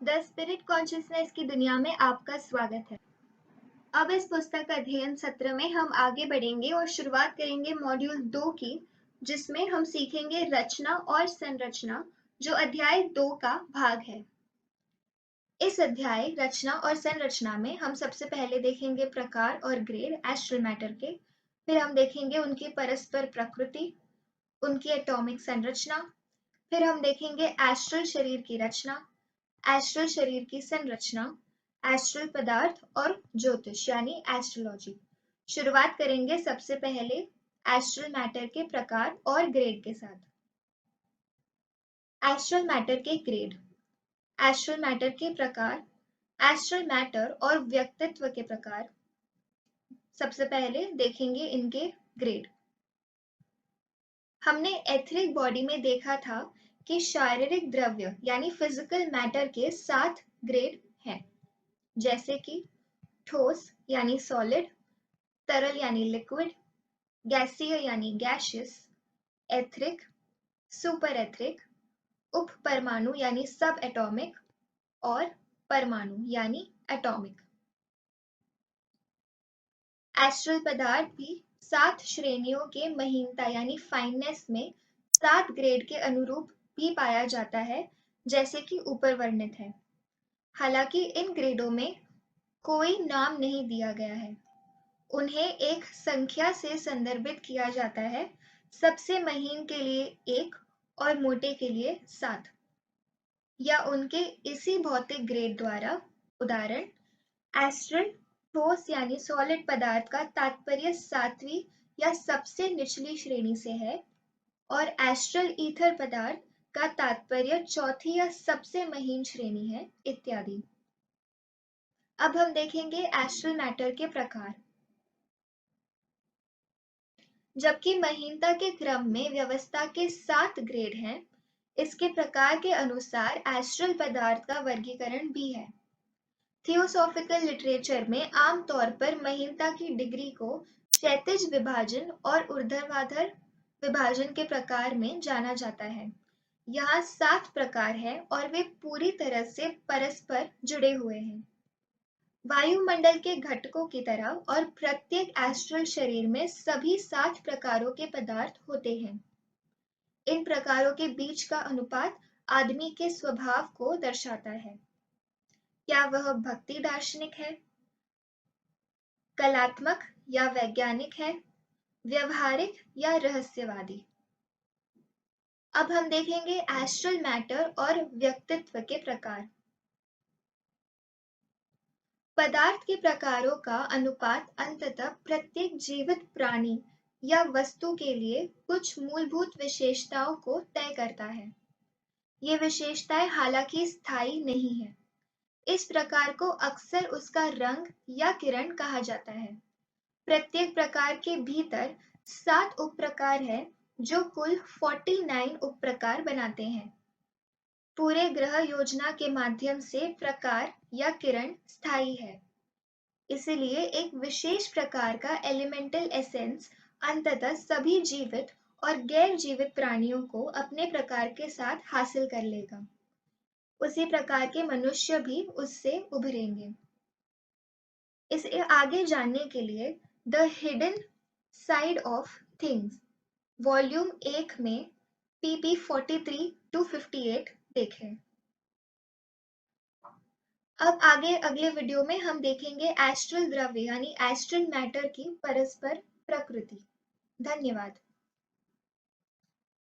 The spirit consciousness की दुनिया में आपका स्वागत है। अब इस पुस्तक अध्ययन सत्र में हम आगे बढ़ेंगे और शुरुआत करेंगे मॉड्यूल 2 की, जिसमें हम सीखेंगे रचना और संरचना, जो अध्याय 2 का भाग है। इस अध्याय रचना और संरचना में हम सबसे पहले देखेंगे प्रकार और ग्रेड एस्ट्रल मैटर के, फिर हम देखेंगे उनकी परस्पर प्रकृति, उनकी एटॉमिक संरचना, फिर हम देखेंगे एस्ट्रल शरीर की रचना, एस्ट्रल शरीर की संरचना, एस्ट्रल पदार्थ और ज्योतिष यानी एस्ट्रोलॉजी। शुरुआत करेंगे सबसे पहले एस्ट्रल मैटर के प्रकार और ग्रेड के साथ। एस्ट्रल मैटर के ग्रेड, एस्ट्रल मैटर के प्रकार, एस्ट्रल मैटर और व्यक्तित्व के प्रकार। सबसे पहले देखेंगे इनके ग्रेड। हमने एथरिक बॉडी में देखा था कि शारीरिक द्रव्य यानी फिजिकल मैटर के 7 ग्रेड हैं, जैसे कि ठोस यानी सॉलिड, तरल यानी लिक्विड, गैसीय यानी गैसियस, एथरिक, सुपर एथरिक, उप परमाणु यानी सब एटॉमिक और परमाणु यानी एटॉमिक। एस्ट्रल पदार्थ भी 7 श्रेणियों के महीनता यानी फाइननेस में 7 ग्रेड के अनुरूप भी पाया जाता है, जैसे कि ऊपर वर्णित है। हालांकि इन ग्रेडों में कोई नाम नहीं दिया गया है, उन्हें एक संख्या से संदर्भित किया जाता है, सबसे महीन के लिए 1 और मोटे के लिए 7, या उनके इसी भौतिक ग्रेड द्वारा। उदाहरण, एस्ट्रल ठोस यानी सॉलिड पदार्थ का तात्पर्य 7वीं या सबसे निचली श्रेणी से है, और एस्ट्रल ईथर पदार्थ का तात्पर्य 4थी या सबसे महीन श्रेणी है, इत्यादि। अब हम देखेंगे एस्ट्रल मैटर के प्रकार। जबकि महीनता के क्रम में व्यवस्था के 7 ग्रेड हैं, इसके प्रकार के अनुसार एस्ट्रल पदार्थ का वर्गीकरण भी है। थियोसॉफिकल लिटरेचर में आमतौर पर महीनता की डिग्री को क्षैतिज विभाजन और ऊर्ध्वाधर विभाजन के प्रकार में जाना जाता है। यहाँ 7 प्रकार हैं और वे पूरी तरह से परस्पर जुड़े हुए हैं, वायुमंडल के घटकों की तरह, और प्रत्येक एस्ट्रल शरीर में सभी 7 प्रकारों के पदार्थ होते हैं। इन प्रकारों के बीच का अनुपात आदमी के स्वभाव को दर्शाता है। क्या वह भक्ति दार्शनिक है, कलात्मक या वैज्ञानिक है, व्यवहारिक या रहस्यवादी। अब हम देखेंगे एस्ट्रल मैटर और व्यक्तित्व के प्रकार। पदार्थ के प्रकारों का अनुपात अंततः प्रत्येक जीवित प्राणी या वस्तु के लिए कुछ मूलभूत विशेषताओं को तय करता है। ये विशेषताएं हालांकि स्थायी नहीं है। इस प्रकार को अक्सर उसका रंग या किरण कहा जाता है। प्रत्येक प्रकार के भीतर 7 उपप्रकार हैं, जो कुल 49 उपप्रकार बनाते हैं। पूरे ग्रह योजना के माध्यम से प्रकार या किरण स्थायी है, इसलिए एक विशेष प्रकार का एलिमेंटल एसेंस अंततः सभी जीवित और गैर जीवित प्राणियों को अपने प्रकार के साथ हासिल कर लेगा। उसी प्रकार के मनुष्य भी उससे उभरेंगे। इसे आगे जानने के लिए the hidden side of things volume 1 में pp 43 to 58 देखें। अब आगे अगले वीडियो में हम देखेंगे एस्ट्रल द्रव्य यानी एस्ट्रल मैटर की परस्पर प्रकृति। धन्यवाद।